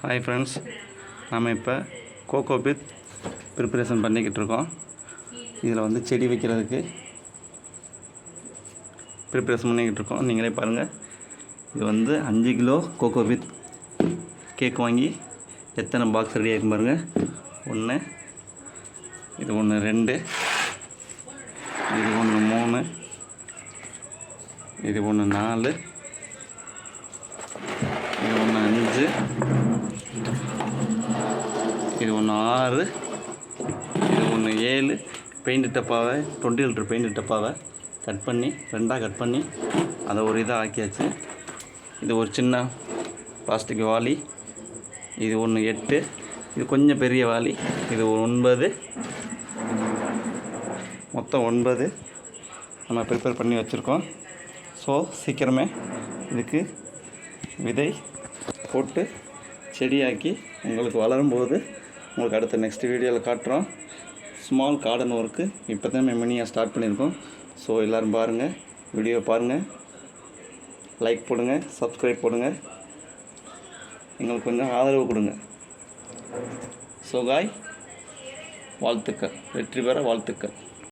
Hi friends, நம்ம இப்போ cocoa beat preparation பண்ணிக்கிட்டு இருக்கோம். இதில் வந்து செடி வைக்கிறதுக்கு ப்ரிப்பரேஷன் பண்ணிக்கிட்டு இருக்கோம். நீங்களே பாருங்கள். இது வந்து 5 கிலோ கோகோ பீட் கேக் வாங்கி எத்தனை பாக்ஸ் ரெடி ஆகிருக்கும் பாருங்கள். 1, இது 1, 2, இது 1, 3, இது 1, 4, இது 1, 5, இது 1, 6, இது 1, 7. பெயிண்ட் டப்பாவை 20 லிட்டர் பெயிண்ட் டப்பாவை கட் பண்ணி 2ஆக கட் பண்ணி அதை ஒரு இதாக ஆக்கியாச்சு. இது ஒரு சின்ன பிளாஸ்டிக் வாளி. இது 1, 8. இது கொஞ்சம் பெரிய வாளி. இது 9. மொத்தம் 9 நம்ம ப்ரிப்பேர் பண்ணி வச்சுருக்கோம். ஸோ சீக்கிரமே இதுக்கு விதை போட்டு செடியாக்கி உங்களுக்கு வளரும்போது உங்களுக்கு அடுத்த நெக்ஸ்ட் வீடியோவில் காட்டுறோம். ஸ்மால் கார்டன் ஒர்க்கு இப்போ தான் மினியாக ஸ்டார்ட் பண்ணியிருக்கோம். ஸோ எல்லோரும் பாருங்கள், வீடியோ பாருங்கள், லைக் போடுங்க, சப்ஸ்கிரைப் போடுங்க, எங்களுக்கு கொஞ்சம் ஆதரவு கொடுங்க. ஸோ காய், வாழ்த்துக்கள், வெற்றி பெற வாழ்த்துக்கள்.